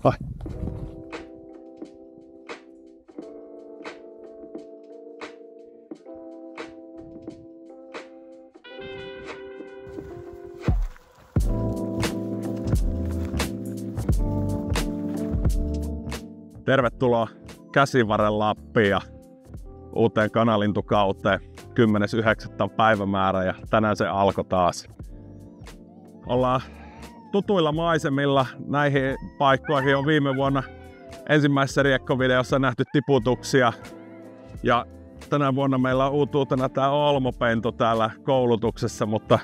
Vai? Tervetuloa Käsivarren Lappiin ja uuteen kanalintukauteen. 10.9. päivämäärä ja tänään se alkoi taas. Ollaan tutuilla maisemilla. Näihin paikkoihin on viime vuonna ensimmäisessä riekkovideossa nähty tiputuksia. Ja tänä vuonna meillä on uutuutena tää Olmo-pentu täällä koulutuksessa, mutta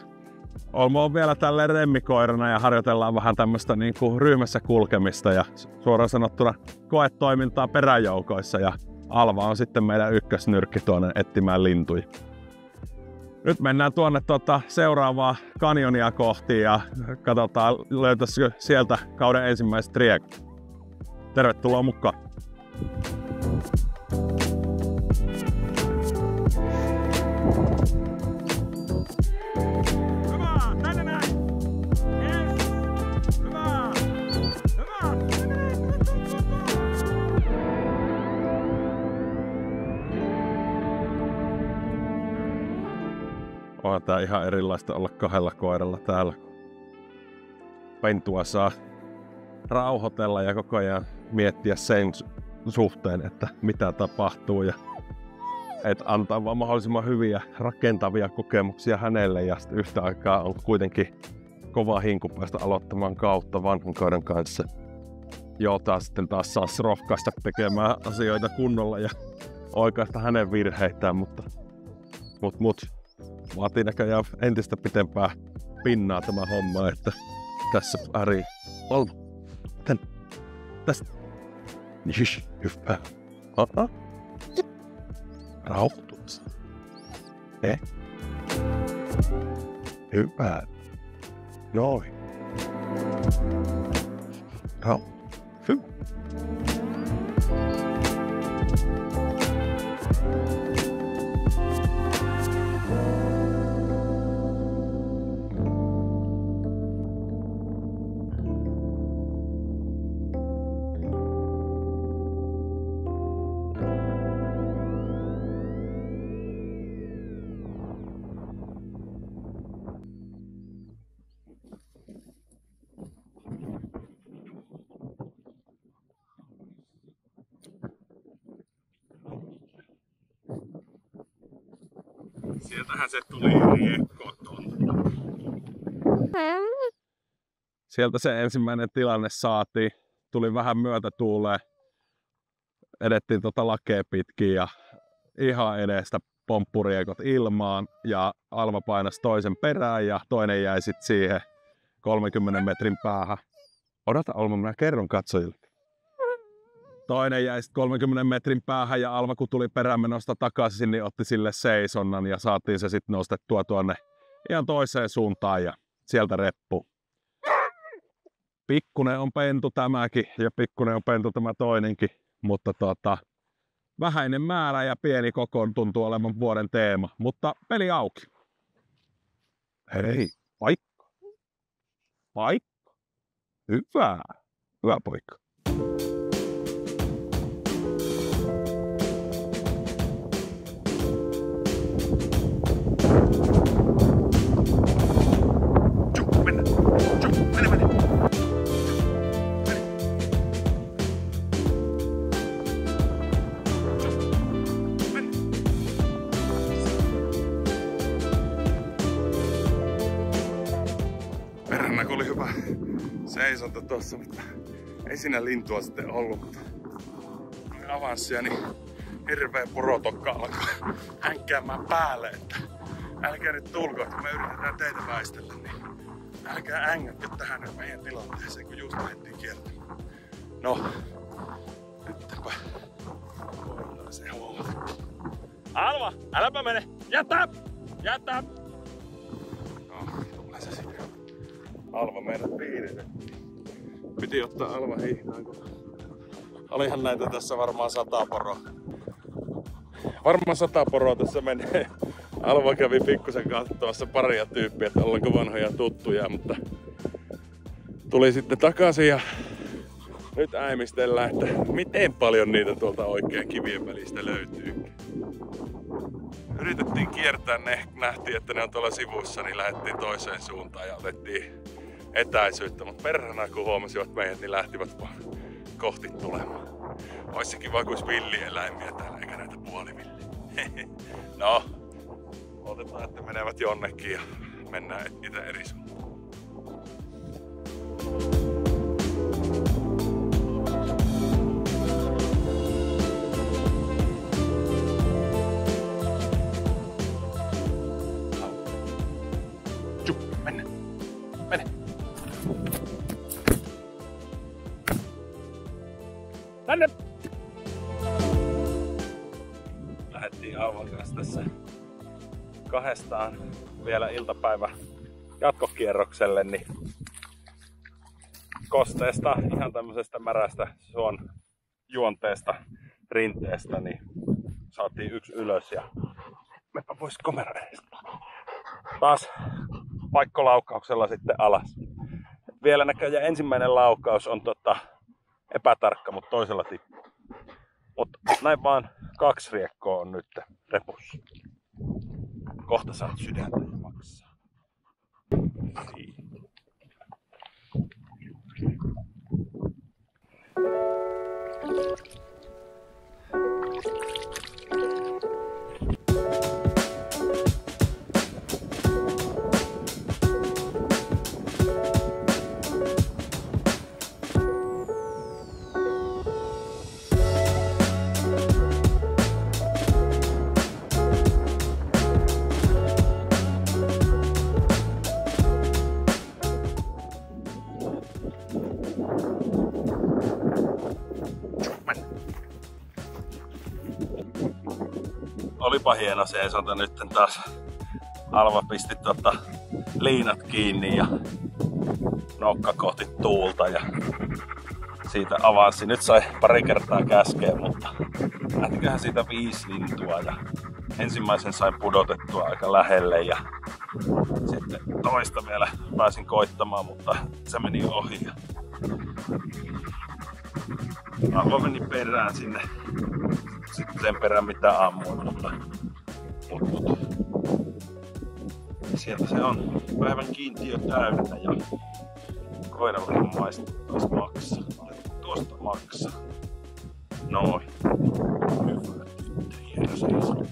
Olmo on vielä tälleen remmikoirana ja harjoitellaan vähän tämmöstä niinku ryhmässä kulkemista ja suoraan sanottuna koetoimintaa peräjoukoissa ja Alva on sitten meidän ykkösnyrkki tuonne etsimään lintuja. Nyt mennään tuonne seuraavaa kanjonia kohti ja katsotaan löytäisikö sieltä kauden ensimmäiset riekot. Tervetuloa mukaan! On tää ihan erilaista olla kahdella koiralla täällä. Pentua saa rauhoitella ja koko ajan miettiä sen suhteen, että mitä tapahtuu. Ja et antaa vaan mahdollisimman hyviä rakentavia kokemuksia hänelle ja yhtä aikaa on kuitenkin kova hinku päästä aloittamaan kautta vanhan koiran kanssa. Jota sitten taas saas rohkaista tekemään asioita kunnolla ja oikaista hänen virheitään, mutta vaatii näköjään entistä pitempää pinnaa tämä homma, että tässä Ari Olmo, tänne, tästä, niin hyvä, aha, rauhoitus, hyvä, noin, hyvä. Sieltähän se tuli riekko tuolta. Sieltä se ensimmäinen tilanne saatiin. Tuli vähän myötätuuleen. Edettiin lakea pitkin ja ihan edestä pomppuriekot ilmaan. Ja Alva painasi toisen perään ja toinen jäi sitten siihen 30 metrin päähän. Odota Olmo, minä kerron katsojille. Toinen jäi 30 metrin päähän ja Alva kun tuli perämenosta takaisin, niin otti sille seisonnan ja saatiin se sitten nostettua tuonne ihan toiseen suuntaan ja sieltä reppu. Pikkunen on pentu tämäkin ja pikkunen on pentu tämä toinenkin, mutta vähäinen määrä ja pieni koko tuntuu olevan vuoden teema, mutta peli auki. Hei, paikka. Paikka. Hyvä. Hyvä poika. Perhannako oli hyvä seisonta tossa, mutta ei siinä lintua sitten ollut. Mutta avanssia, niin hirveä porotokka alkaa hänkäämään päälle, että älkää nyt tulko, että me yritetään teitä väistellä, niin älkää ängätkö tähän nyt meidän tilanteeseen, kun just lähdettiin kiertämään. No, nytpä voidaan se huomata. Alva, äläpä mene! Jätä! Jätä! No, tulee se sinne. Alva meidät piiritettiin. Piti ottaa Alva hihnaan, kun olihan näitä tässä varmaan 100 poroa. Varmaan 100 poroa tässä menee. Alva kävi pikkusen katsomassa paria tyyppiä, että ollaanko vanhoja tuttuja, mutta tuli sitten takaisin ja Nyt äimistellään, että miten paljon niitä tuolta oikein kivien välistä löytyy. Yritettiin kiertää ne, nähtiin, että ne on tuolla sivussa, niin lähdettiin toiseen suuntaan ja otettiin etäisyyttä. Mutta perhana kun huomasivat meidät, niin lähtivät vaan kohti tulemaan. Ois se kiva, kun villieläimiä täällä, eikä näitä puolivilliä. No, otetaan, että menevät jonnekin ja mennään itse eri suuntaan. Mene. Mene. Tänne. Lähdettiin Auvan kanssa tässä kahdestaan vielä iltapäivä jatkokierrokselle, niin kosteesta, ihan tämmöisestä märästä suon juonteesta, rinteestä, niin saatiin yksi ylös ja mepä pois komero edestä. Taas paikkolaukauksella sitten alas. Vielä näköjään ensimmäinen laukaus on epätarkka, mutta toisella tippuu. Mutta näin vaan 2 riekkoa on nyt repussa. Kohta saat sydäntä ja maksaa. Olipa hieno seisonta nyt taas. Alva pisti liinat kiinni ja nokka kohti tuulta ja siitä avasi. Nyt sai pari kertaa käskeä, mutta lähtiköhän siitä 5 lintua ja ensimmäisen sain pudotettua aika lähelle ja sitten toista vielä pääsin koittamaan, mutta se meni ohi. Alva meni perään sinne. Sitten sen perään mitä ammuin, mutta sieltä se on päivän kiintiö täynnä ja koiralla maistuu taas maksaa. Tuosta maksaa. Noin. Hyvä tyttö, hieno seisoo.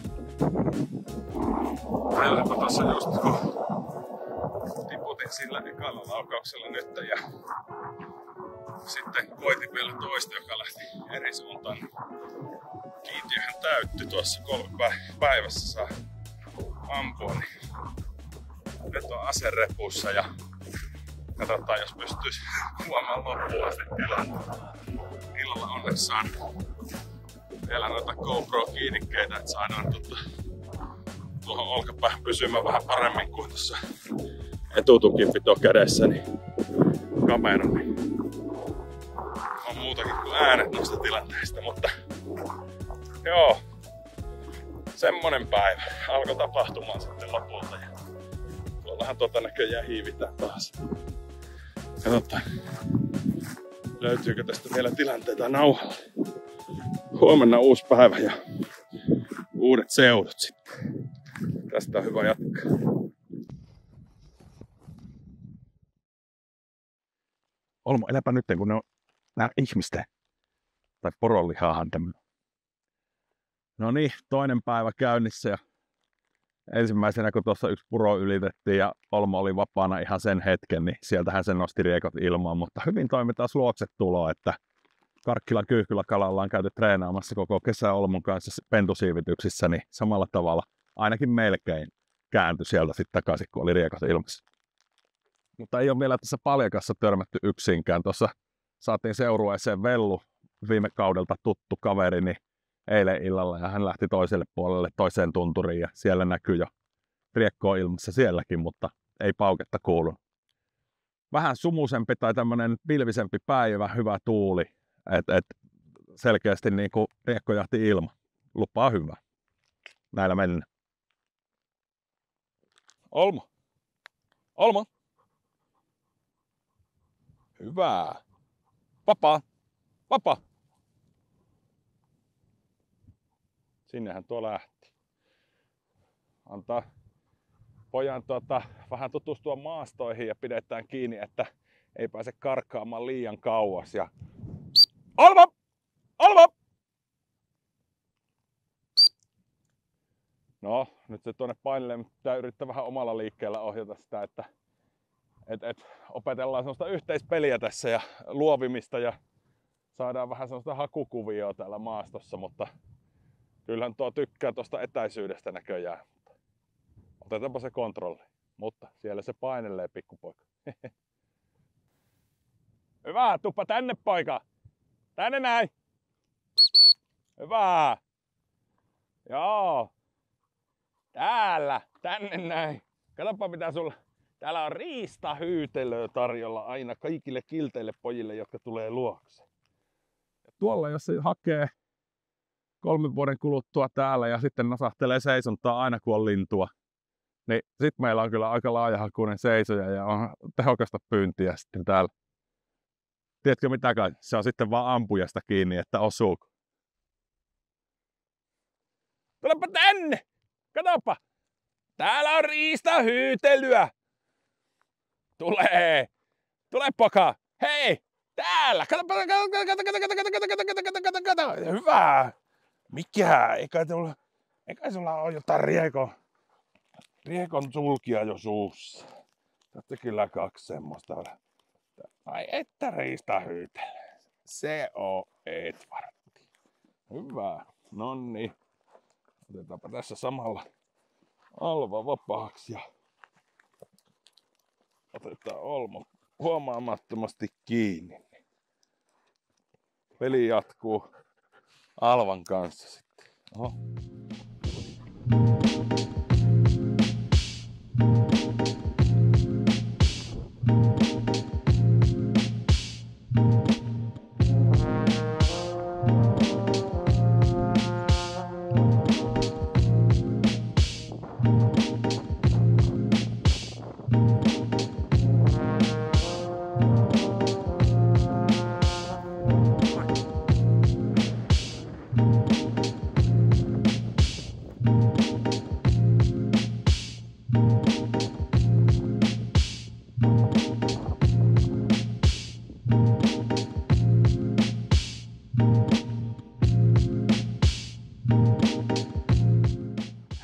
Meilläpä tossa just kun tiputin sillä ekalla laukauksella nyt ja sitten koitin vielä toista, joka lähti eri suuntaan. Kiintiöhän täyttyi tuossa 3 päivässä saa ampua, niin nyt on ase repussa ja katsotaan, jos pystyisi huomaan loppuun asti tilanteen. Illalla onneksi saan vielä noita GoPro-kiinnikkeitä, että saadaan tuohon olkapäähän pysymään vähän paremmin kuin tuossa etutukinpito kädessä, niin kamera, niin on muutakin kuin äänet noista tilanteista, mutta joo, semmonen päivä. Alkoi tapahtumaan sitten lopulta ja tuollahan näköjään hiivitään taas. Katsotaan, löytyykö tästä vielä tilanteita nauhalle. Huomenna uusi päivä ja uudet seudut sitten. Tästä on hyvä jatkaa. Olmo, eläpä nyt, kun ne on nää ihmisten tai poronlihahan tämmöinen. No niin, toinen päivä käynnissä ja ensimmäisenä kun tuossa yksi puro ylitettiin ja Olmo oli vapaana ihan sen hetken, niin sieltähän se nosti riekot ilmaan, mutta hyvin toimi taas luokset tuloa, että Karkkilan Kyyhkyläkalalla on käyty treenaamassa koko kesä Olmon kanssa pentusiivityksissä, niin samalla tavalla ainakin melkein kääntyi sieltä sitten takaisin, kun oli riekot ilmassa. Mutta ei ole vielä tässä Paljakassa törmätty yksinkään. Tuossa saatiin seurueeseen Vellu, viime kaudelta tuttu kaveri, niin eilen illalla ja hän lähti toiselle puolelle, toiseen tunturiin ja siellä näkyy jo riekkoa ilmassa sielläkin, mutta ei pauketta kuulu. Vähän sumusempi tai tämmönen pilvisempi päivä, hyvä tuuli, et selkeästi niinku riekkojahti ilma. Lupaa hyvä. Näillä mennään. Olmo. Olmo. Hyvä. Vapaa. Vapaa! Sinnehän tuo lähti. Antaa pojan vähän tutustua maastoihin ja pidetään kiinni, että ei pääse karkaamaan liian kauas. Ja... Alma! Alma! No, nyt se tuonne painelee, mutta pitää yrittää vähän omalla liikkeellä ohjata sitä, että opetellaan sellaista yhteispeliä tässä ja luovimista ja saadaan vähän sellaista hakukuvioa täällä maastossa, mutta kyllähän tuo tykkää tuosta etäisyydestä näköjään. Otetaanpa se kontrolli, mutta siellä se painelee pikkupoika. Hyvä, tuppa tänne poika! Tänne näin! Hyvä! Joo! Täällä! Tänne näin! Katsoppa mitä sulla... Täällä on riistahyytelöä tarjolla aina kaikille kilteille pojille, jotka tulee luokse. Ja tuolla jos se hakee 3 vuoden kuluttua täällä ja sitten nasahtelee seisontaa aina kun on lintua, niin sit meillä on kyllä aika laajahakuinen seisoja ja on tehokasta pyyntiä sitten täällä. Tiedätkö mitä kai? Se on sitten vaan ampujasta kiinni, että osuuko. Tulepa tänne! Katoppa! Täällä on riistahyytelyä! Tulee! Tule poka! Hei! Täällä! Kato! Hyvä! Mikä? Eikä sulla ole jotain riekon sulkia jo suussa. Tästä kyllä 2 semmoista. Ai että riistahyytele. Se on Edvardi. Hyvä. Nonni. Otetaanpa tässä samalla Alva vapaaksi ja otetaan Olmo huomaamattomasti kiinni. Peli jatkuu Alvan kanssa sitten. Oho.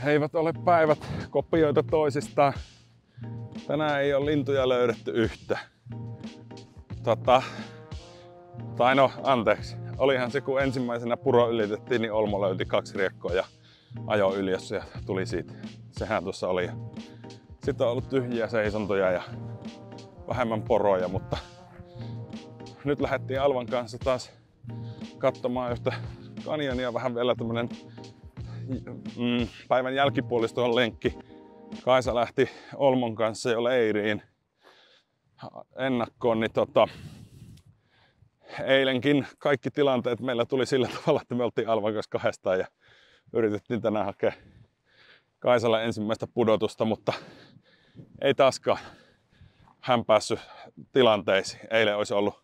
He eivät ole päivät kopioita toisistaan. Tänään ei ole lintuja löydetty yhtä. Tai no, anteeksi. Olihan se, kun ensimmäisenä puro ylitettiin, niin Olmo löyti 2 riekkoa ja ajoi yljessä ja tuli siitä. Sehän tuossa oli. Sitten on ollut tyhjiä seisontoja ja vähemmän poroja, mutta nyt lähdettiin Alvan kanssa taas katsomaan yhtä kanjonia, vähän vielä tämmönen päivän jälkipuolistoon lenkki. Kaisa lähti Olmon kanssa jo leiriin ennakkoon, niin eilenkin kaikki tilanteet meillä tuli sillä tavalla, että me oltiin Alvan kanssa 2 ja yritettiin tänään hakea Kaisalle ensimmäistä pudotusta, mutta ei taaskaan hän päässyt tilanteisiin. Eilen olisi ollut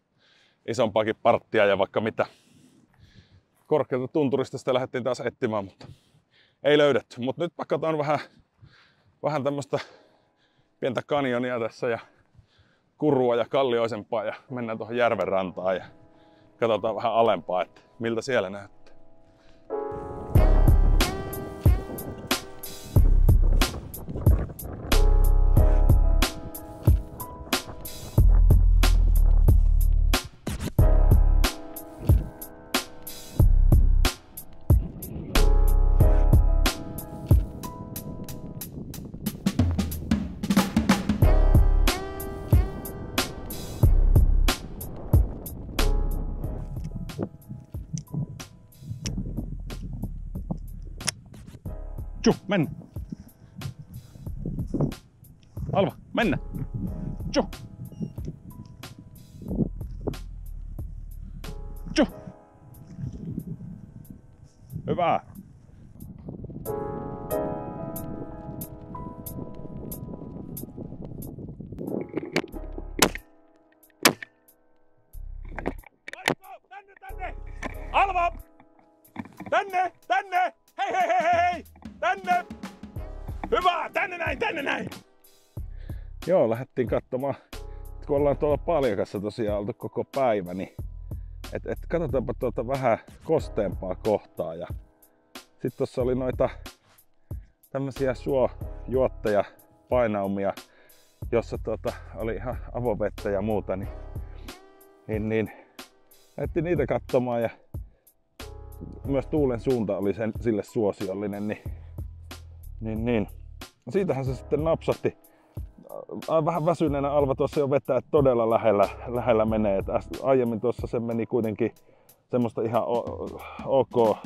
isompaakin parttia ja vaikka mitä. Korkealta tunturista sitä lähdettiin taas etsimään, mutta ei löydetty. Mutta nyt katsotaan vähän tämmöistä pientä kanjonia tässä ja kurua ja kallioisempaa ja mennään tuohon järven rantaan ja katsotaan vähän alempaa, että miltä siellä näyttää. Tju, mennä! Alva, mennä! Tju! Tju! Hyvä! Marko, tänne! tänne näin! Joo, lähdettiin katsomaan, kun ollaan tuolla Paljakassa tosiaan oltu koko päivä, niin katsotaanpa tuota vähän kosteempaa kohtaa. Ja sit tossa oli noita tämmösiä suojuotteja, painaumia, jossa oli ihan avovettä ja muuta, niin lähdettiin niitä katsomaan ja myös tuulen suunta oli sille suosiollinen, niin siitähän se sitten napsahti. Vähän väsyneenä Alva tuossa jo vetää, että todella lähellä menee. Et aiemmin tuossa se meni kuitenkin semmoista ihan ok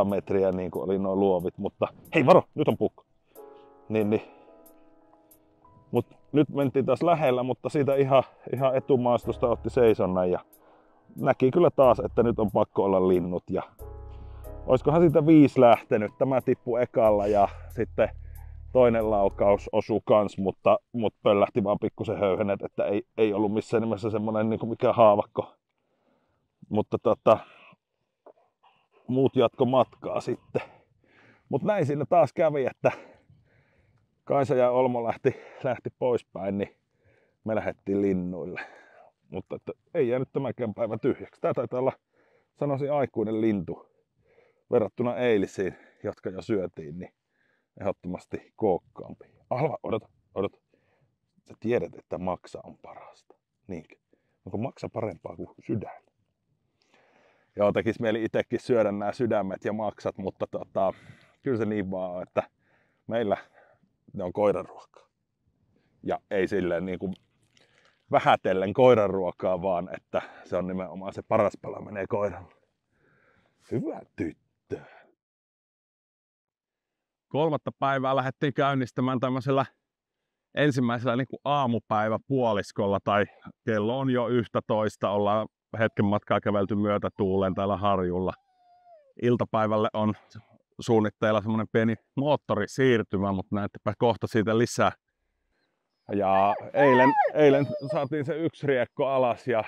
50-100 metriä niin kuin oli nuo luovit, mutta hei varo, nyt on puukko. Mut nyt mentiin taas lähellä, mutta siitä ihan etumaastosta otti seisonnan ja näki kyllä taas, että nyt on pakko olla linnut. Ja oiskohan siitä 5 lähtenyt, tämä tippui ekalla ja sitten toinen laukaus osui kans, mutta pöllähti vaan pikkusen höyhenet, että ei ollut missään nimessä semmonen niin kuin mikään haavakko. Mutta muut jatko matkaa sitten. Mut näin siinä taas kävi, että Kaisa ja Olmo lähti poispäin, niin me lähdettiin linnuille. Mutta että ei jäänyt tämäkään päivä tyhjäksi. Tää taitaa olla, sanoisin, aikuinen lintu verrattuna eilisiin, jotka jo syötiin, niin ehdottomasti kookkaampi. Alva, odota. Sä tiedät, että maksa on parasta. Niinkö? Onko maksa parempaa kuin sydän? Joo, tekis mieli itekin syödä nämä sydämet ja maksat, mutta kyllä se niin vaan on, että meillä ne on koiranruokaa. Ja ei silleen niin kuin vähätellen koiranruokaa, vaan että se on nimenomaan se paras pala menee koiralle. Hyvä tyttö. 3. päivää lähdettiin käynnistämään tämmöisellä ensimmäisellä niin kuin aamupäiväpuoliskolla, tai kello on jo 11, ollaan hetken matkaa kävelty myötätuuleen täällä harjulla. Iltapäivälle on suunnitteilla semmoinen pieni moottorisiirtymä, mutta näettekö kohta siitä lisää. Ja eilen saatiin se 1 riekko alas ja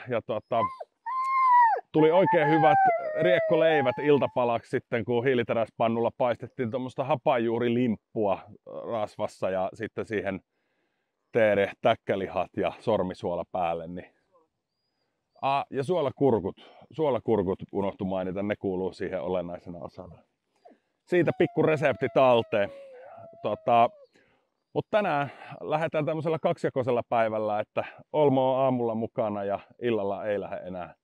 tuli oikein hyvät riekkoleivät iltapalaksi sitten, kun hiiliteräspannulla paistettiin tuommoista hapanjuurilimppua rasvassa ja sitten siihen teere, täkkälihat ja sormisuola päälle. Niin. Ja suolakurkut unohtu mainita, ne kuuluu siihen olennaisena osana. Siitä pikku resepti talteen. Mutta tänään lähdetään tämmöisellä 2-jakoisella päivällä, että Olmo on aamulla mukana ja illalla ei lähde enää.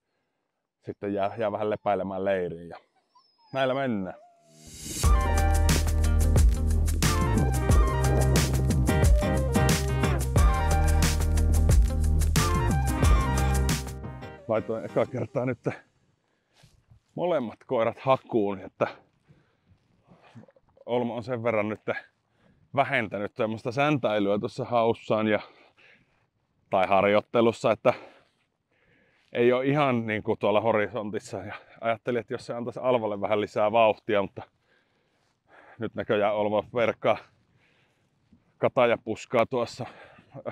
Sitten jää vähän lepäilemään leiriin ja näillä mennään. Laitoin eka kertaa nyt molemmat koirat hakuun, että Olmo on sen verran nyt vähentänyt semmoista säntäilyä tuossa haussaan tai harjoittelussa, että ei ole ihan niin kuin tuolla horisontissa. Ja ajattelin, että jos se antaisi Alvalle vähän lisää vauhtia, mutta nyt näköjään Olmo verkkaa katajapuskaa tuossa.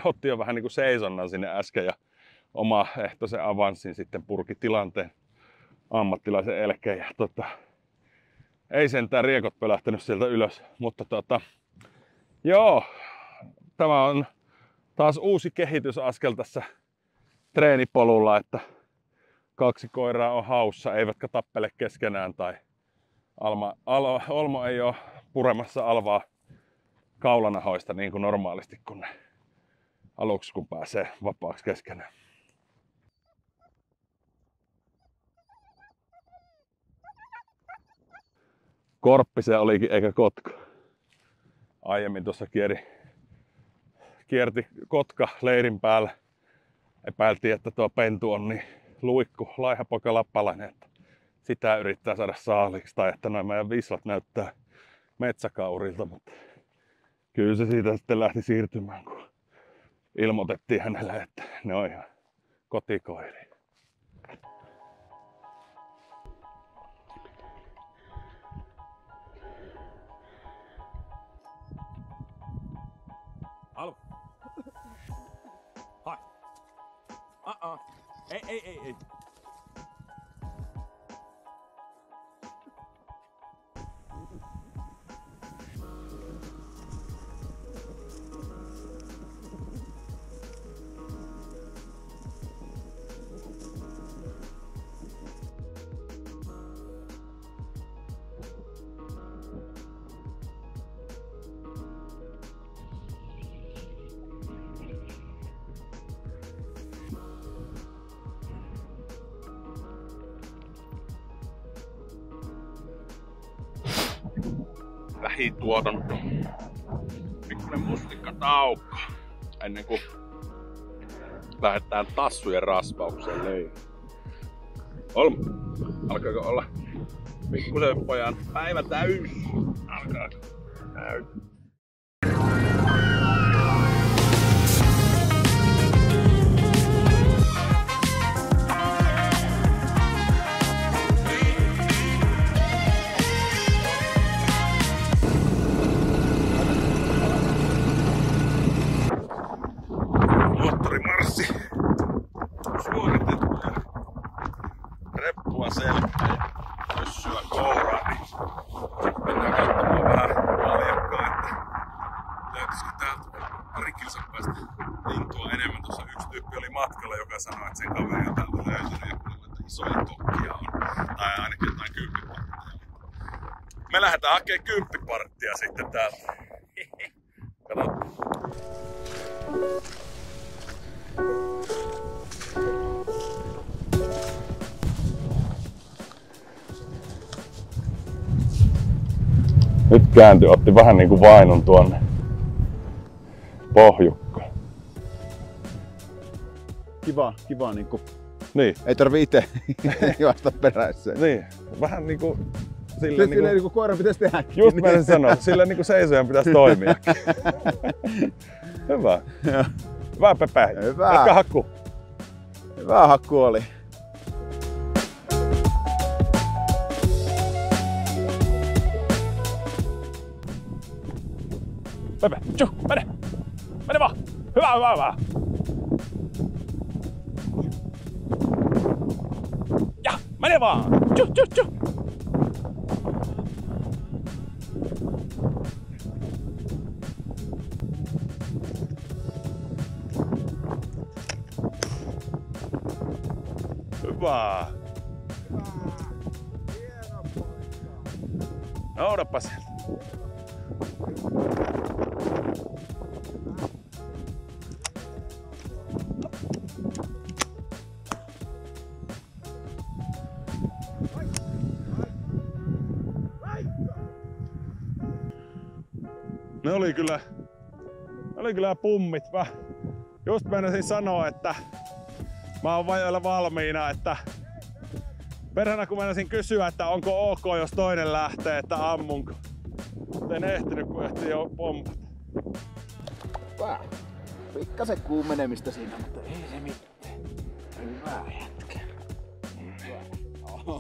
Otti jo vähän niin kuin seisonnan sinne äsken ja oma ehtoisen avanssin sitten purki tilanteen ammattilaisen elkeen. Ja ei sentään riekot pölähtänyt sieltä ylös, mutta joo, tämä on taas uusi kehitysaskel tässä treenipolulla, että 2 koiraa on haussa, eivätkä tappele keskenään tai Olmo ei ole puremassa Alvaa kaulanahoista niin kuin normaalisti kun aluksi kun pääsee vapaaksi keskenään. Korppi se olikin eikä kotka. Aiemmin tuossa kierti kotka leirin päällä. Epäiltiin, että tuo pentu on niin luikku, laihapoika lappalainen, että sitä yrittää saada saaliksi. Tai että nämä meidän vislat näyttää metsäkaurilta, mutta kyllä se siitä sitten lähti siirtymään, kun ilmoitettiin hänelle, että ne on ihan kotikoiria. Alva. Hai. Ei. lähituotanto. Pikkuinen mustikkataukko ennen kuin lähdetään tassujen raspaukseen leihin. Alkaako olla pikkusen pojan päivä täys? Alkaako täys? Moottorimarssi suoritettu ja reppua selkää ja pyssyä kouraan, niin mennään katsomaan vähän maljakkaa, että löytyisikö täältä pari kilsan päästä lintua enemmän. Tuossa yksi tyyppi oli matkalla, joka sanoi, että sen kaveri on täältä löytänyt ja kuulemma, että isoja tokkia on. Tai ainakin jotain 10 parttia. Me lähdetään hakemaan 10 parttia sitten täältä. Katsotaan. Nyt kääntyi, otti vähän niinku vainon tuonne pohjukkaan. Kiva niinku. Niin. Ei tarvii itse juosta perässä. Niin, vähän niinku silleen niinku koira pitäisi tehdäkin. Just mä sanoa, silleen niinku seisojan pitäisi toimia. Hyvä. Hyvä Pepe. Hyvä. Jatka hakku. Hyvä hakku oli. Pepe, tjuh, mene! Mene vaan! Hyvä! Ja, mene vaan! Tjuh! Hyvä! Hieno poika. Noudappa sieltä. Ne oli kyllä pummit. Mä just meinasin sanoa, että mä oon vajoilla valmiina, että perhana kun meinasin kysyä, että onko ok jos toinen lähtee, että ammunko. En ehtinyt, kun ehti jo pompata. Pikkasen kuumenemista siinä, mutta ei se mitään. Hyvä jätkä.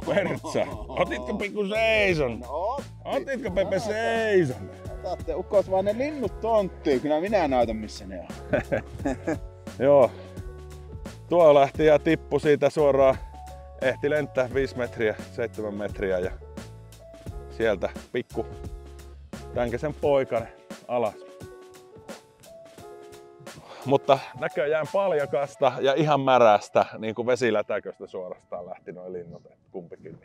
Pertsä, otitko pikku seison? No, Otitko Pepe seison? Otatte ukkois vaan ne linnut tonttiin, kyllä minä näytän missä ne on. Joo. Tuo lähti ja tippui siitä suoraan. Ehti lentää 5 metriä, 7 metriä ja sieltä pikku Tänkäsen poikainen alas. Mutta näköjään paljakasta ja ihan märästä, niin kuin vesilätäköstä suorastaan lähti noin linnut, kumpikin.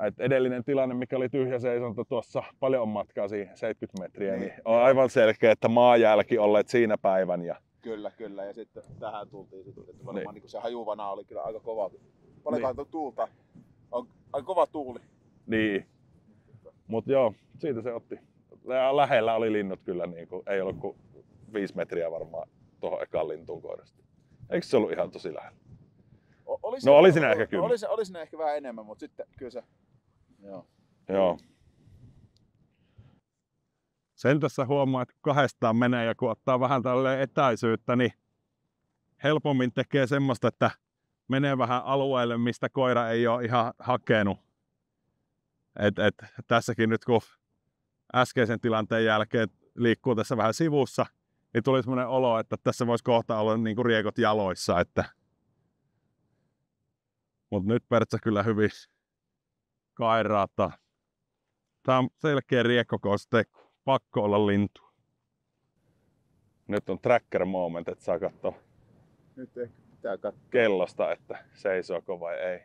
Et edellinen tilanne, mikä oli tyhjä seisonta tuossa paljon matkaa siihen 70 metriä, niin on aivan selkeä, että maajälki olleet siinä päivän. Ja Kyllä, ja sitten tähän tultiin sitten, että varmaan niin se hajuvana oli kyllä aika kova. Paljonkaan niin. Tuulta, on aika kova tuuli. Niin, mutta joo, siitä se otti. Lähellä oli linnut kyllä, niin kuin, ei ollut kuin 5 metriä varmaan tuohon ekaan lintuun koirasta. Eikö se ollut ihan tosi lähellä? Oli siinä ehkä 10. Oli siinä ehkä vähän enemmän, mutta sitten kyllä se... Joo. Sen tässä huomaa, että kahdestaan menee ja kun ottaa vähän tälleen etäisyyttä, niin helpommin tekee semmoista, että menee vähän alueelle, mistä koira ei ole ihan hakenut. Tässäkin nyt kun äskeisen tilanteen jälkeen liikkuu tässä vähän sivussa, niin tuli semmoinen olo, että tässä voisi kohta olla niin kuin riekot jaloissa. Mutta nyt Pertsä kyllä hyvin kairaata. Tää on selkeä riekkokoste, pakko olla lintu. Nyt on tracker moment, että saa katsoa nyt ehkä pitää katsoa kellosta, että seisooko vai ei.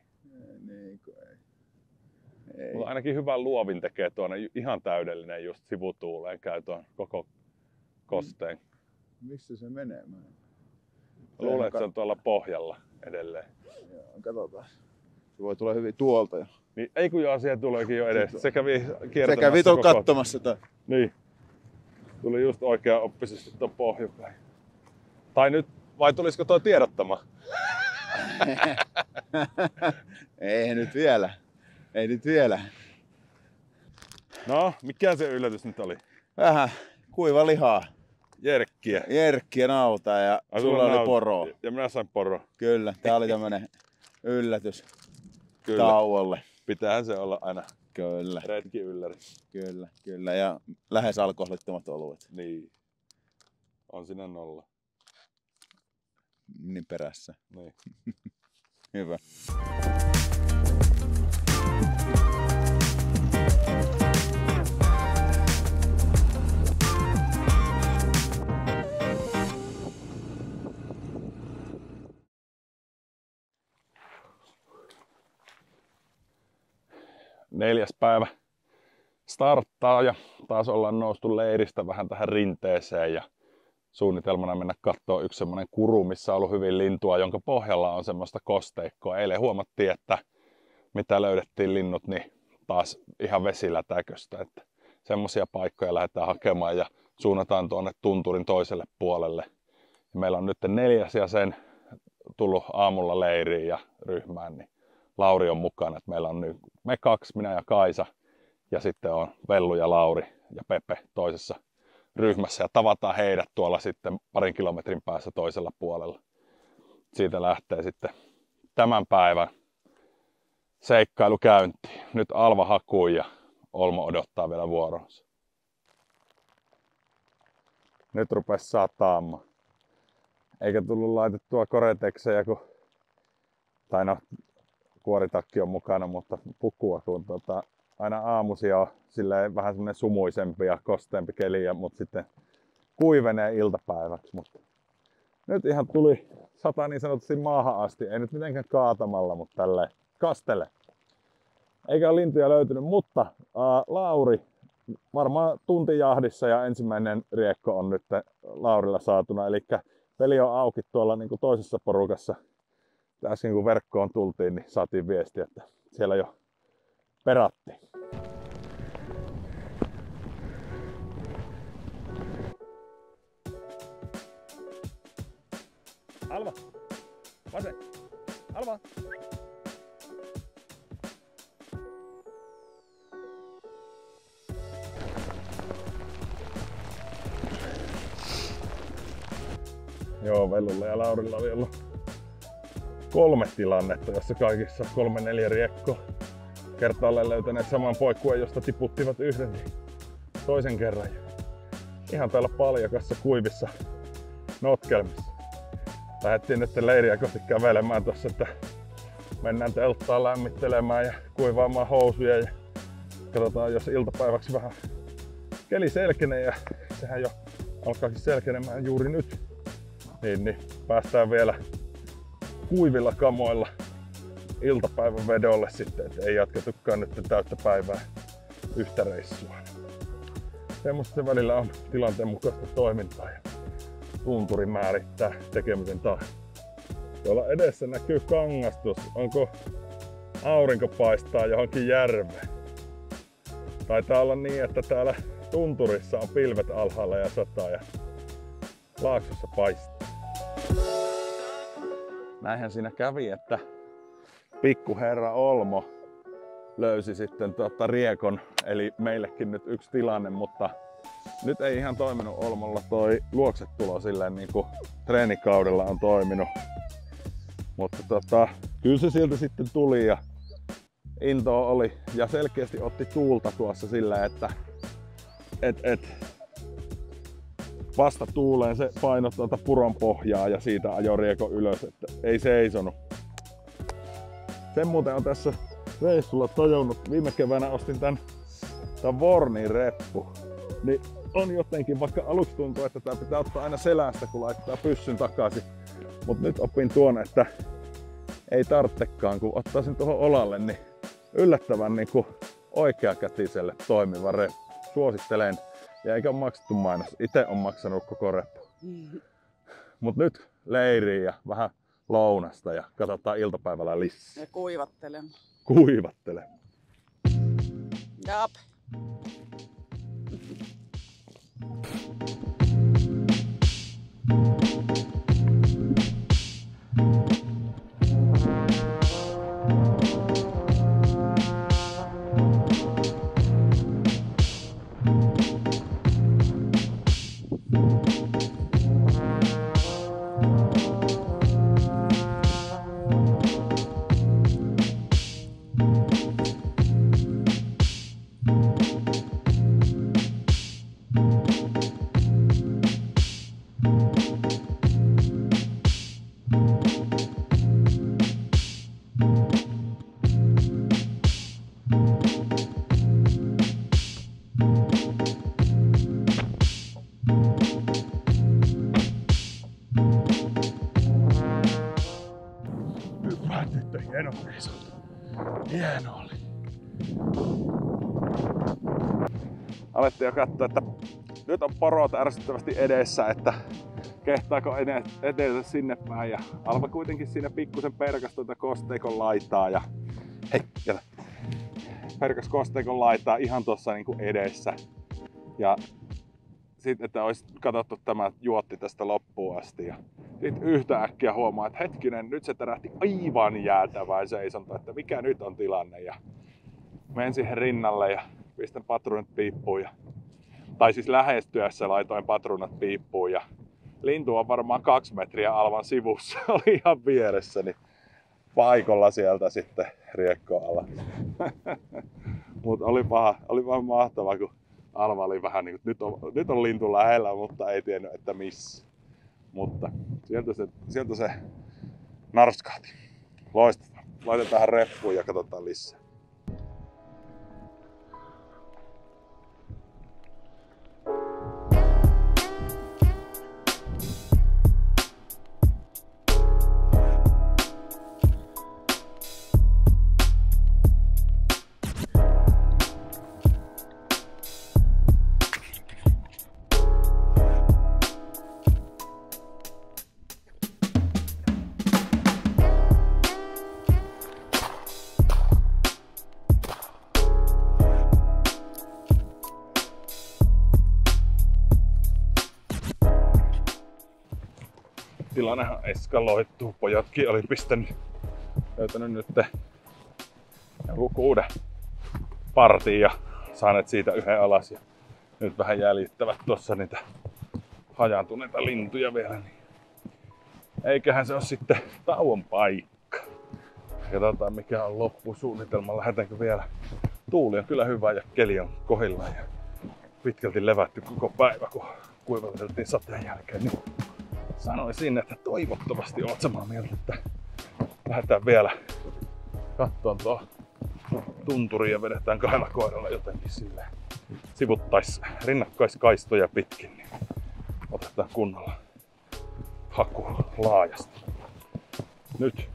Niin kuin ei. Mutta ainakin hyvän luovin tekee tuonne ihan täydellinen just sivutuuleen käy tuon koko kosteen. Missä se menee? Luulen, että se on tuolla pohjalla edelleen. Joo, katsotaan. Se voi tulla hyvin tuolta jo. Niin, ei kun joo, siellä tuleekin jo edes. Se kävi kiertämässä. Se kävi tuon katsomassa. Niin. Tuli just oikea oppisesti tuon pohjupäin. Tai nyt, vai tulisiko toi tiedottama? Ei nyt vielä. Ei nyt vielä. No, mikä se yllätys nyt oli? Vähän kuiva lihaa. Jerkkiä. Jerkkiä nauta ja sulla oli poro. Ja minä sain poro. Kyllä, tää oli tämmönen yllätys Kyllä. tauolle. Pitäähän se olla aina. Kyllä. Retki ylläri. Kyllä, kyllä. Ja lähes alkoholittomat oluet. Niin. On siinä 0. Niin perässä. Niin. Hyvä. Neljäs päivä starttaa ja taas ollaan noustu leiristä vähän tähän rinteeseen ja suunnitelmana mennä kattoo yksi semmoinen kuru, missä on ollut hyvin lintua, jonka pohjalla on semmoista kosteikkoa. Eilen huomattiin, että mitä löydettiin linnut, niin taas ihan vesilätäköstä. Että semmoisia paikkoja lähdetään hakemaan ja suunnataan tuonne tunturin toiselle puolelle. Ja meillä on nyt 4. jäsen tullut aamulla leiriin ja ryhmään, niin Lauri on mukana. Että meillä on nyt me 2, minä ja Kaisa, ja sitten on Vellu ja Lauri ja Pepe toisessa ryhmässä. Ja tavataan heidät tuolla sitten 2 kilometrin päässä toisella puolella. Siitä lähtee sitten tämän päivän seikkailu käyntiin. Nyt Alva hakuu ja Olmo odottaa vielä vuoronsa. Nyt rupesi sataamaan. Eikä tullut laitettua koretekseja, tai no, kuoritakki on mukana, mutta pukua, kun aina aamuisia on silleen vähän semmoinen sumuisempi ja kosteempi keli, mutta sitten kuivenee iltapäiväksi. Mutta nyt ihan tuli sata niin sanotusti maahan asti, ei nyt mitenkään kaatamalla, mutta tälleen kastele. Eikä ole lintuja löytynyt, mutta Lauri varmaan tuntijahdissa ja ensimmäinen riekko on nyt Laurilla saatuna. Eli peli on auki tuolla niin kuin toisessa porukassa. Äsken kun verkkoon tultiin, niin saatiin viesti, että siellä jo perattiin. Alva! Vasen! Alva! Joo, Vellulla ja Laurilla oli ollut 3 tilannetta, jossa kaikissa 3-4 riekkoa kertaalleen löytäneet saman poikkueen, josta tiputtivat yhden toisen kerran. Ihan täällä paljakassa kuivissa notkelmissa. Lähdettiin nyt leiriä kohti kävelemään tossa, että mennään telttaan lämmittelemään ja kuivaamaan housuja ja katsotaan, jos iltapäiväksi vähän keli selkenee ja sehän jo alkaakin selkenemään juuri nyt. Niin päästään vielä kuivilla kamoilla iltapäivän vedolle sitten, että ei jatketukaan nyt täyttä päivää yhtä reissua. Semmoista se välillä on tilanteen mukaista toimintaa ja tunturi määrittää tekemisen tahdon. Tuolla edessä näkyy kangastus. Onko aurinko paistaa johonkin järveen? Taitaa olla niin, että täällä tunturissa on pilvet alhaalla ja sataa ja laaksossa paistaa. Näinhän siinä kävi, että pikkuherra Olmo löysi sitten riekon, eli meillekin nyt yksi tilanne, mutta nyt ei ihan toiminut Olmolla toi luoksetulo silleen niin kuin treenikaudella on toiminut. Mutta kyllä se siltä sitten tuli ja intoa oli ja selkeästi otti tuulta tuossa sillä, että vasta tuuleen se paino tuota puron pohjaa ja siitä ajoi riekon ylös, että ei seisonut. Sen muuten on tässä reissulla tajunnut. Viime keväänä ostin tän Vornin reppu. Niin on jotenkin, vaikka aluksi tuntuu, että tää pitää ottaa aina selästä, kun laittaa pyssyn takaisin. Mut nyt opin tuon, että ei tarvitsekaan, kun ottaa sen tuohon olalle, niin yllättävän niin kuin oikeakätiselle toimiva reppu. Suosittelen. Ja eikä ole maksettu mainos. Itse on maksanut koko reppu. Mut nyt leiriin ja vähän lounasta ja katsotaan iltapäivällä lisää. Ja kuivattelemaan. Kuivattelemaan. Jap. Hyvä tyttö, hieno reissu. Hieno oli. Alettiin jo katsoa, että nyt on porot ärsyttävästi edessä, että kehtaako edetä sinne päin. Ja Alva kuitenkin siinä pikkusen perkas tuota kosteikon laitaa ja hei, jätä. Perkas kosteikon laitaa ihan tuossa niinku edessä. Ja sitten, että olisi katsottu tämä juotti tästä loppuun asti. Ja sitten yhtä äkkiä huomaa, että hetkinen, nyt se tärähti aivan jäätävään seisontaan, että mikä nyt on tilanne. Ja menen siihen rinnalle ja pistän patruunat piippuun. Tai siis lähestyessä laitoin patruunat piippuun. Ja lintu on varmaan 2 metriä Alvan sivussa, oli ihan vieressäni paikolla sieltä sitten riekkoalla. Mutta oli vaan mahtavaa, kun Alva oli vähän niin kuin, nyt on lintu lähellä, mutta ei tiennyt, että missä. Mutta sieltä se narskahti. Loistavaa. Laitetaan reppuun ja katsotaan lisää. Tilannehan eskaloituu. Pojatkin oli löytänyt nyt joku 6 partin ja saaneet siitä 1 alas. Ja nyt vähän jäljittävät tuossa niitä hajaantuneita lintuja vielä. Niin eiköhän se ole sitten tauon paikka. Katsotaan mikä on loppusuunnitelma. Lähdetäänkö vielä? Tuuli on kyllä hyvä ja keli on kohdillaan. Ja pitkälti levätty koko päivä, kun kuivateltiin sateen jälkeen. Niin sanoisin, että toivottavasti olet samaa mieltä, että lähdetään vielä katsomaan tuo tunturi ja vedetään 2 koiralla jotenkin silleen rinnakkaiskaistoja pitkin, niin otetaan kunnolla haku laajasti. Nyt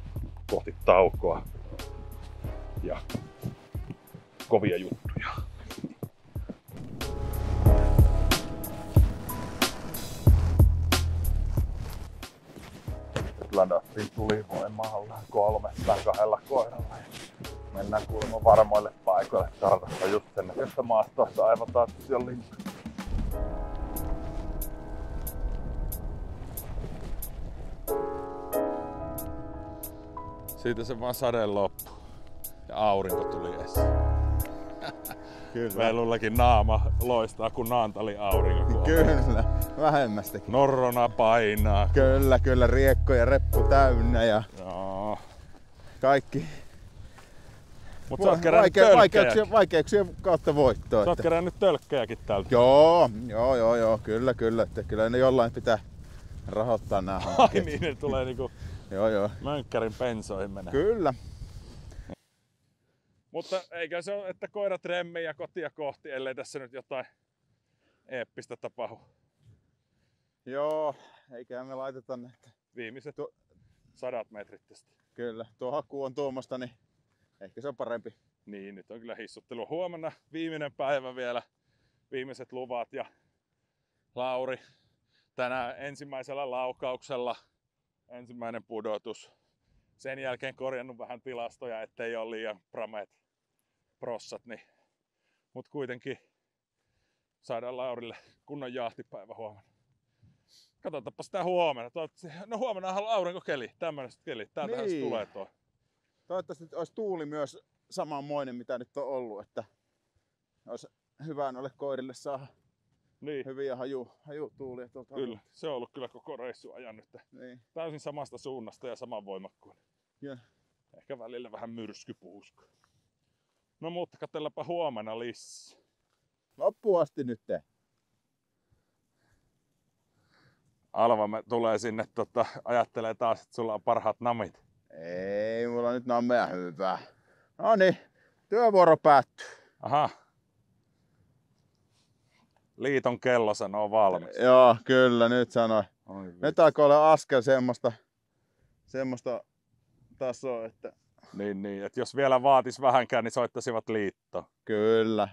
kohti taukoa ja kovia juttuja. Ladattiin tulivoimalla 3 tai 2 koiralla. Mennään kuulemma varmoille paikoille tarkastaa just sen näköistä maastossa aivan taatsia lintu. Siitä se vaan sade loppu ja aurinko tuli esiin. Kyllä. Meilullekin naama loistaa kun Naantali aurinko. Kyllä, vähemmästäkin. Norrona painaa. Kyllä, riekko ja reppu täynnä ja joo. Kaikki. Mut sä oot kerännyt vaikeuksien kautta voittoa. Sä oot kerännyt tölkkejäkin täältä. Joo, kyllä. Että kyllä ne jollain pitää rahoittaa nää hankkeet. Ai niin, ne tulee niinku joo. mönkkärin pensoihin menee. Kyllä. Mutta eikä se ole, että koirat remmii ja kotia kohti, ellei tässä nyt jotain eeppistä tapahdu. Joo, eiköhän me laiteta näitä. Viimeiset 100 metrit tästä. Kyllä, tuo haku on tuommoista, niin ehkä se on parempi. Niin, nyt on kyllä hissuttelu. Huomenna viimeinen päivä vielä, viimeiset luvat ja Lauri tänään ensimmäisellä laukauksella ensimmäinen pudotus. Sen jälkeen korjannut vähän tilastoja, ettei ole liian prameet prossat, niin Mut kuitenkin saadaan Laurille kunnon jahtipäivä huomenna. Katsotaanpa sitä huomenna. No huomenna on aurinkokeli, tämmöiset kelit. Täältähän niin. Se tulee tuo. Toivottavasti olisi tuuli myös samanmoinen mitä nyt on ollut, että olisi hyvä noille koirille saada niin. Hyviä hajutuulia tuolta. Kyllä, se on ollut kyllä koko reissu ajan nyt. Niin. Täysin samasta suunnasta ja saman voimakkuuden. Yeah. Ehkä välillä vähän myrskypuusku. No mutta katsellaanpa huomenna lisää. Loppuun asti nyt. Alva tulee sinne, ajattelee taas, että sulla on parhaat namit. Ei, mulla on nyt nameja hyvää. No niin, työvuoro päättyy. Aha. Liiton kello sanoo valmis. Joo, kyllä, nyt sanoi. Nyt alkoi olla askel semmoista tasoa, että... Niin, että jos vielä vaatis vähänkään, niin soittaisivat liittoon. Kyllä.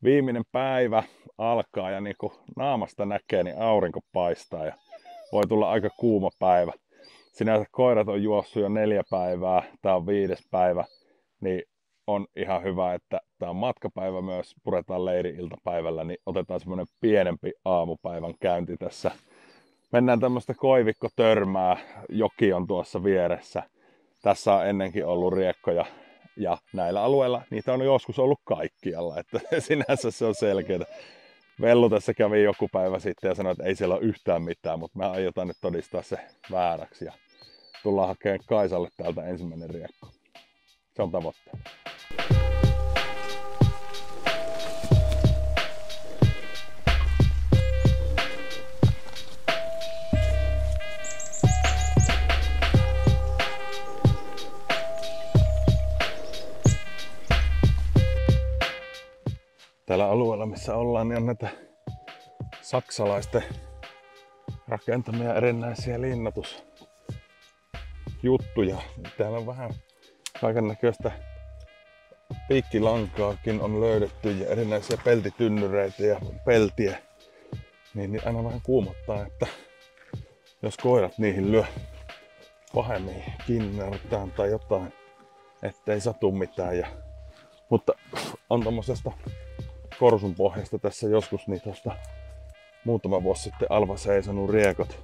Viimeinen päivä alkaa ja niin kuin naamasta näkee, niin aurinko paistaa ja voi tulla aika kuuma päivä. Sinänsä koirat on juossut jo 4 päivää, tää on 5. päivä, niin on ihan hyvä, että tää on matkapäivä myös, puretaan leiri-iltapäivällä, niin otetaan semmonen pienempi aamupäivän käynti tässä. Mennään tämmöistä koivikkotörmää, joki on tuossa vieressä. Tässä on ennenkin ollut riekkoja. Ja näillä alueilla niitä on joskus ollut kaikkialla, että sinänsä se on selkeää. Vellu tässä kävi joku päivä sitten ja sanoi, että ei siellä ole yhtään mitään, mutta me aiotaan nyt todistaa se vääräksi ja tullaan hakemaan Kaisalle täältä ensimmäinen riekko. Se on tavoitteena. Täällä alueella, missä ollaan, niin on näitä saksalaisten rakentamia erinäisiä linnoitusjuttuja. Täällä on vähän kaikennäköistä piikkilankaakin on löydetty ja erinäisiä peltitynnyreitä ja peltiä. Niin aina vähän kuumottaa, että jos koirat niihin lyö pahemmin kiinniartaan tai jotain, ettei satu mitään. Mutta on tommosesta korsun pohjasta tässä joskus niin tosta muutama vuosi sitten Alva seisonut riekot.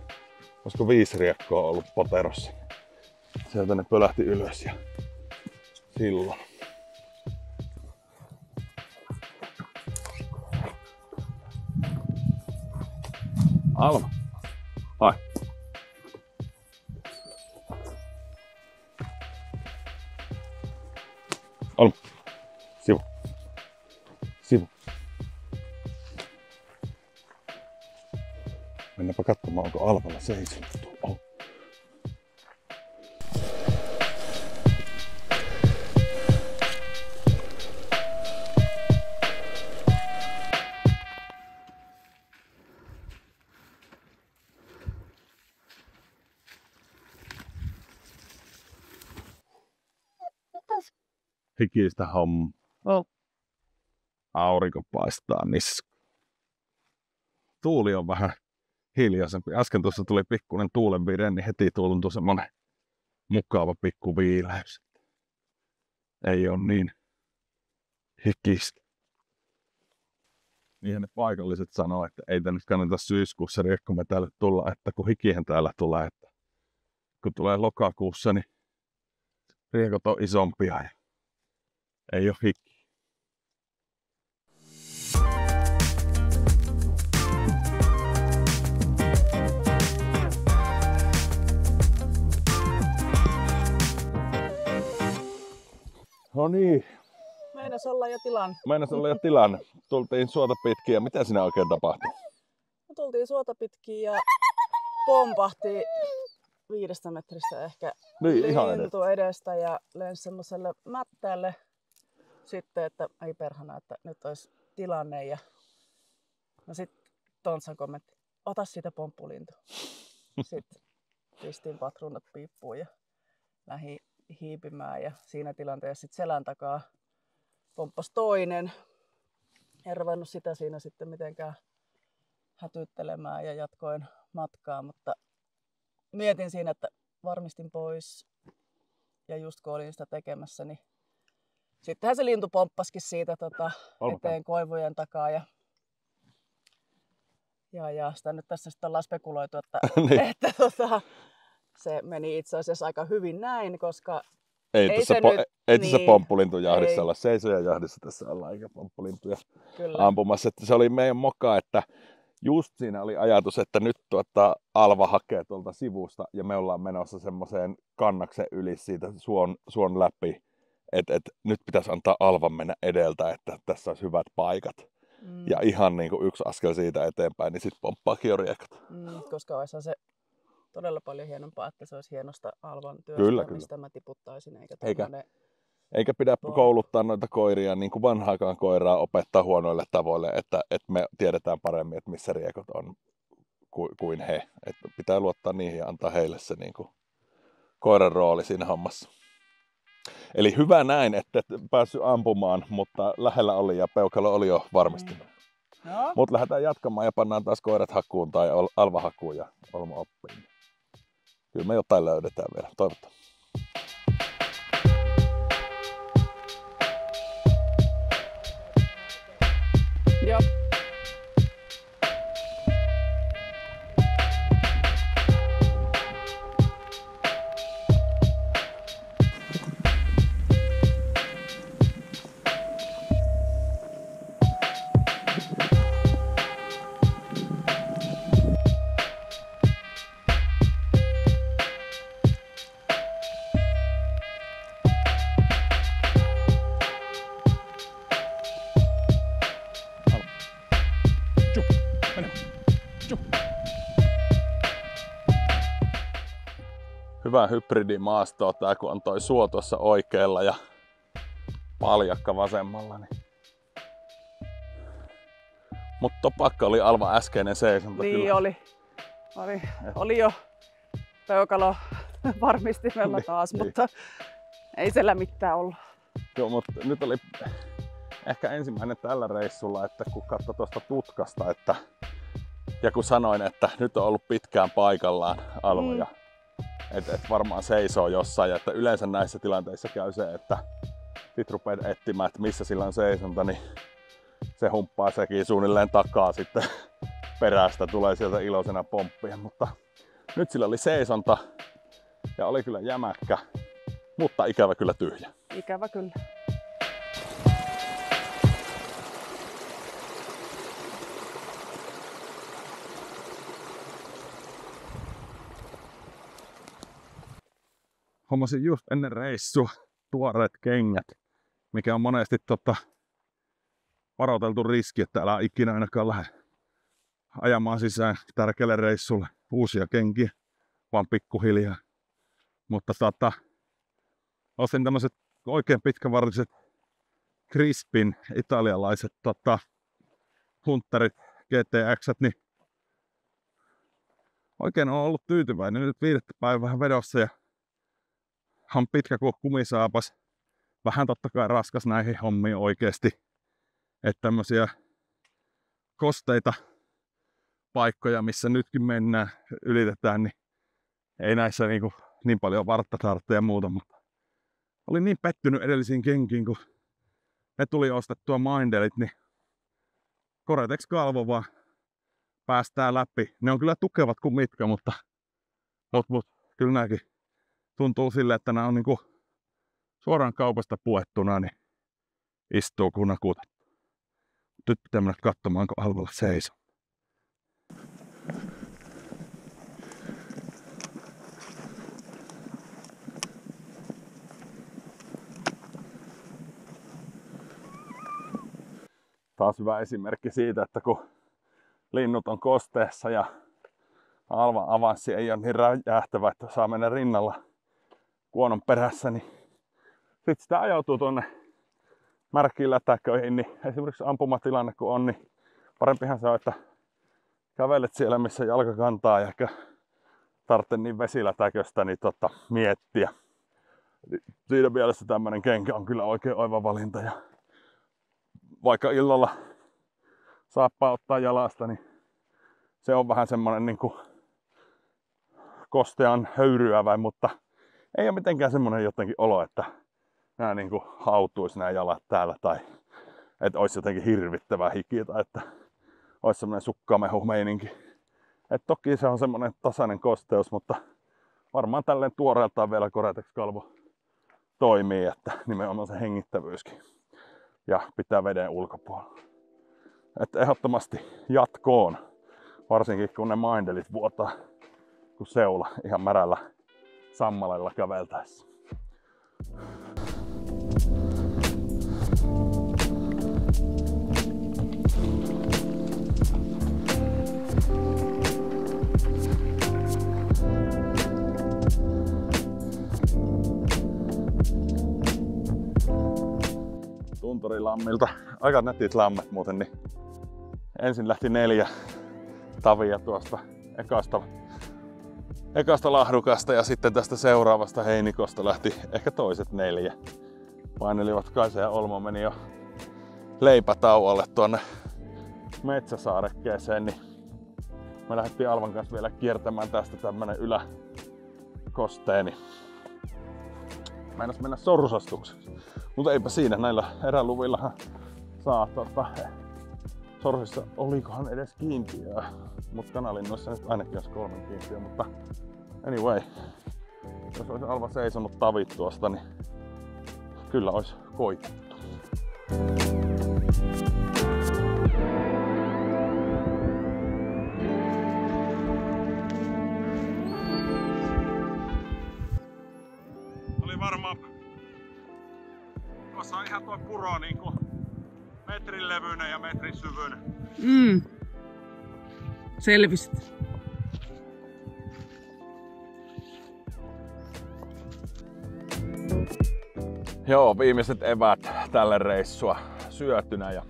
Olisiko 5 riekkoa ollut poterossa. Sieltä ne pölähti ylös ja silloin. Alva. Hai. Alva. Sivu. Sivu. Mennäänpä katsomaan, onko Alvalla seisonut. Oh. Hikistä homma. Oh. Aurinko paistaa niska. Tuuli on vähän hiljaisempi. Äsken tuossa tuli pikkuinen tuulenvire, niin heti tuntui semmonen mukava pikku viileys. Ei ole niin hikistä. Niinhän ne paikalliset sanoo, että ei tänne kannata syyskuussa riekkomme täällä tulla, että kun hikihän täällä tulee. Että kun tulee lokakuussa, niin riekot on isompia ja ei ole hikki. No niin. Meinas olla jo tilanne. Tultiin suota pitkin ja mitä siinä oikein tapahtui? Me tultiin suota pitkin ja pompahti 5 metristä ehkä lintu edestä ja lensi semmoiselle mättäälle sitten, että ei perhana, että nyt olisi tilanne. Ja no sitten Tontsan kommentti, ota siitä pomppulintu. Sitten pistin patruunat piippuun ja lähdin hiipimään. Ja siinä tilanteessa sitten selän takaa pomppasi toinen. En ruvennut sitä siinä sitten mitenkään hätyttelemään ja jatkoin matkaa, mutta mietin siinä, että varmistin pois. Ja just kun olin sitä tekemässä, niin sittenhän se lintu pomppasikin siitä eteen koivujen takaa. Ja sitä nyt tässä sitten ollaan spekuloitu, että, niin. että se meni itse asiassa aika hyvin näin, koska ei tässä pomppulintujahdissa olla, seisojajahdissa tässä ollaan, eikä pomppulintuja ampumassa. Että se oli meidän moka, että just siinä oli ajatus, että nyt Alva hakee tuolta sivusta ja me ollaan menossa semmoiseen kannaksen yli siitä suon läpi, että nyt pitäisi antaa Alvan mennä edeltä, että tässä olisi hyvät paikat. Ja ihan niin kuin yksi askel siitä eteenpäin, niin sitten pomppaa kioriekat. Koska olisi se todella paljon hienompaa, että se olisi hienosta Alvan työstä, mistä mä tiputtaisin. Eikä pidä kouluttaa noita koiria, niin kuin vanhaakaan koiraa opettaa huonoille tavoille, että me tiedetään paremmin, että missä riekot on kuin he. Että pitää luottaa niihin ja antaa heille se niin kuin koiran rooli siinä hommassa. Eli hyvä näin, että et päässyt ampumaan, mutta lähellä oli ja peukalo oli jo varmistunut. No. Mutta lähdetään jatkamaan ja pannaan taas koirat hakuun tai Alva hakuun ja Olmo oppiin. Kyllä me jotain löydetään vielä, toivottavasti. Joo. Hyvä hybridimaasto tää, kun on toi suo tuossa oikealla ja paljakka vasemmalla. Niin. Mutta topakka oli Alva äskeinen seisonta. Niin kyllä. Oli jo peukalo varmistimella taas, niin. Mutta ei siellä mitään ollut. Joo, mutta nyt oli ehkä ensimmäinen tällä reissulla, että kun katsoi tuosta tutkasta, ja kun sanoin, että nyt on ollut pitkään paikallaan Alva, että varmaan seisoo jossain, ja että yleensä näissä tilanteissa käy se, että sit rupeat etsimään, että missä sillä on seisonta, niin se humppaa sekin suunnilleen takaa sitten perästä, tulee sieltä iloisena pomppia, mutta nyt sillä oli seisonta ja oli kyllä jämäkkä, mutta ikävä kyllä tyhjä. Ikävä kyllä. Hommasin just ennen reissua tuoreet kengät, mikä on monesti varoiteltu riski, että älä ikinä ainakaan lähde ajamaan sisään tärkeälle reissulle uusia kenkiä, vaan pikkuhiljaa. Mutta ostin tämmöiset oikein pitkävartiset Crispin italialaiset Hunterit GTX, niin oikein on ollut tyytyväinen. Nyt 5. päivää vedossa ja on pitkä kuin kumisaapas. Vähän totta kai raskas näihin hommiin oikeesti. Että tämmösiä kosteita paikkoja, missä nytkin mennään, ylitetään, niin ei näissä niin paljon vartta tarvitse ja muuta. Mutta olin niin pettynyt edellisiin kenkiin, kun ne tuli ostettua Mindelit, niin Gore-Tex Calvo vaan päästää läpi. Ne on kyllä tukevat kuin mitkä, mutta kyllä nämäkin tuntuu silleen, että nämä on suoraan kaupasta puettuna, niin istuu kun nakutettu. Nyt pitää mennä katsomaan, kun Alvalla seisoo. Taas hyvä esimerkki siitä, että kun linnut on kosteessa ja Alvan avanssi ei ole niin räjähtävä, että saa mennä rinnalla kuonon perässä, niin sitten sitä ajautuu tuonne märkiin lätäköihin, niin esimerkiksi ampumatilanne kun on, niin parempihan se on, että kävelet siellä, missä jalka kantaa ja ehkä tarvitse niin vesilätäköstä niin miettiä. Siinä mielessä tämmönen kenkä on kyllä oikein oiva valinta. Ja vaikka illalla saappaa ottaa jalasta, niin se on vähän semmonen niinku kostean höyryävä, mutta ei ole mitenkään semmonen jotenkin olo, että nää niinku hautuisi nämä jalat täällä tai että olisi jotenkin hirvittävää hiki tai että olisi semmonen sukkamehumeininki. Et toki se on semmonen tasainen kosteus, mutta varmaan tälleen tuoreeltaan vielä Gore-Tex-kalvo toimii, että nimenomaan se hengittävyyskin ja pitää veden ulkopuolella. Että ehdottomasti jatkoon, varsinkin kun ne maindelit vuotaa kuin seula ihan märällä sammalella käveltäessä. Tunturilammilta aika netit lammet muuten, niin ensin lähti 4 tavia tuosta ekasta lahdukasta ja sitten tästä seuraavasta heinikosta lähti ehkä toiset 4. Painelivat Kaisa ja Olmo meni jo leipätauolle tuonne metsäsaarekkeeseen, niin me lähdettiin Alvan kanssa vielä kiertämään tästä tämmönen yläkosteeni. Meinas mennä sorsastuksessa. Mutta eipä siinä, näillä eräluvillahan saa sorsissa, olikohan edes kiintiöä. Mutta kanalinnoissa nyt ainakin olisi 3 kiintiöä, mutta anyway. Jos olisi Alva seisonut tavit tuosta, niin kyllä olisi koitettu. Oli varmaan tuossa on ihan tuo puro niinku metrin levyinen ja metrin syvyinen. Selvisit. Joo, viimeiset eväät tälle reissua syötynä ja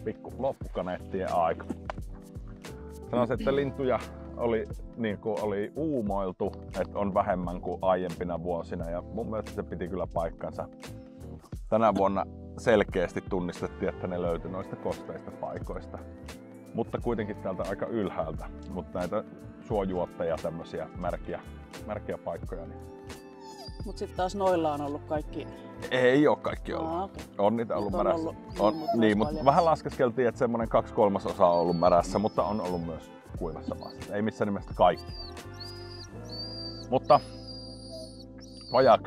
pikku loppukaneettien aika. Sanoisin, että lintuja oli uumoiltu, että on vähemmän kuin aiempina vuosina ja mun mielestä se piti kyllä paikkansa. Tänä vuonna selkeästi tunnistettiin, että ne löytyi noista kosteista paikoista. Mutta kuitenkin täältä aika ylhäältä. Mutta näitä suojuotteja, tämmöisiä märkiä paikkoja. Niin... Mutta sitten taas noilla on ollut kaikki... Ei ole kaikki ollut. Okay. On niitä ollut märässä. Niin, mutta vähän laskeskeltiin, että semmoinen 2/3 on ollut märässä, mutta on ollut myös kuivassa vasta. Ei missään nimessä kaikki. Mutta vajaa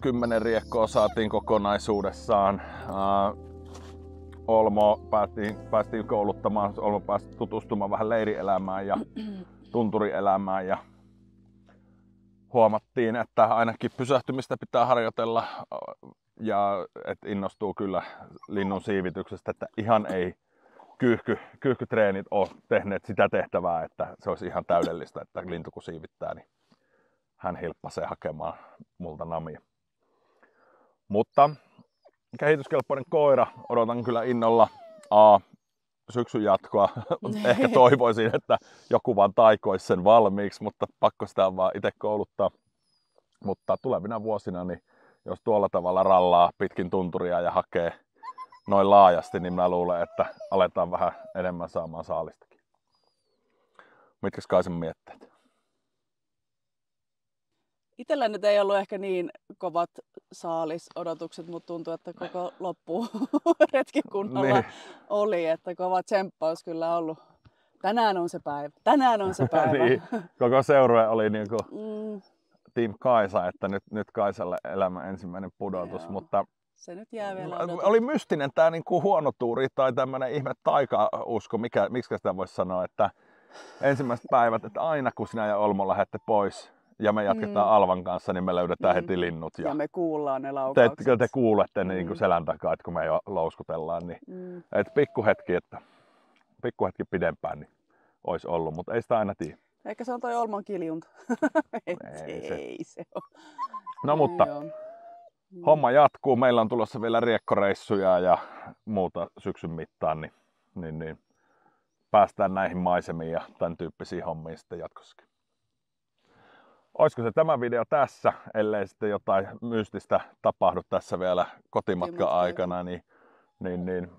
10 riekkoa saatiin kokonaisuudessaan. Olmo päästiin kouluttamaan, Olmo pääsi tutustumaan vähän leirielämään ja tunturielämään ja huomattiin, että ainakin pysähtymistä pitää harjoitella ja että innostuu kyllä linnun siivityksestä, että ihan ei kyyhkytreenit ole tehneet sitä tehtävää, että se olisi ihan täydellistä, että lintu kun siivittää, niin hän hilppasee hakemaan multa namia. Mutta kehityskelpoinen koira, odotan kyllä innolla syksyn jatkoa. Ehkä toivoisin, että joku vaan taikoisi sen valmiiksi, mutta pakko sitä on vaan itse kouluttaa. Mutta tulevina vuosina, niin jos tuolla tavalla rallaa pitkin tunturia ja hakee noin laajasti, niin mä luulen, että aletaan vähän enemmän saamaan saalistakin. Mitkäs Kaisen mietteet? Itsellä nyt ei ollut ehkä niin kovat saalisodotukset, mutta tuntuu, että koko loppu retkikunnalla oli, että kova tsemppaus kyllä ollut. Tänään on se päivä, tänään on se päivä. Niin, koko seurue oli niinku Team Kaisa, että nyt Kaisalle elämän ensimmäinen pudotus, mutta se nyt jää vielä oli mystinen tää niinku huono tuuri tai tämmönen ihme taikausko, miksi sitä voisi sanoa, että ensimmäiset päivät, että aina kun sinä ja Olmo lähdette pois, ja me jatketaan Alvan kanssa, niin me löydetään heti linnut. Ja me kuullaan ne laukaukset. Te kuulette ne niin selän takaa, että kun me jo louskutellaan. Niin, et pikkuhetki pidempään niin olisi ollut, mutta ei sitä aina tiedä. Ehkä se on toi Olmon kiljunta. ei se ole. No mutta homma jatkuu. Meillä on tulossa vielä riekkoreissuja ja muuta syksyn mittaan. Niin päästään näihin maisemiin ja tämän tyyppisiin hommiin sitten jatkossakin. Olisiko se tämä video tässä, ellei sitten jotain mystistä tapahdu tässä vielä kotimatkan aikana, niin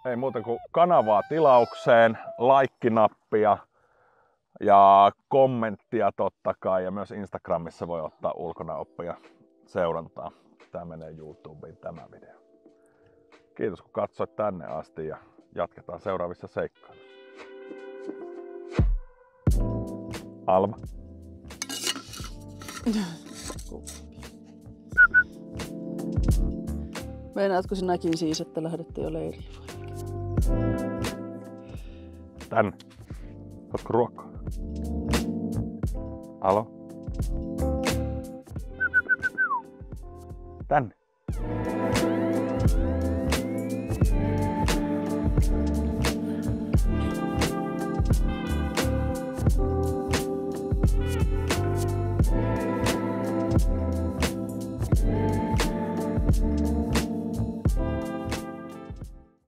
ei muuta kuin kanavaa tilaukseen, like-nappia ja kommenttia totta kai, ja myös Instagramissa voi ottaa ulkonaoppia seurantaa. Tämä menee YouTubeen tämä video. Kiitos kun katsoit tänne asti ja jatketaan seuraavissa seikkailuissa. Alma. Meinaatko sinäkin siis, että lähdette jo leirille? Tänne. Ootko ruokaa? Alo? Tänne.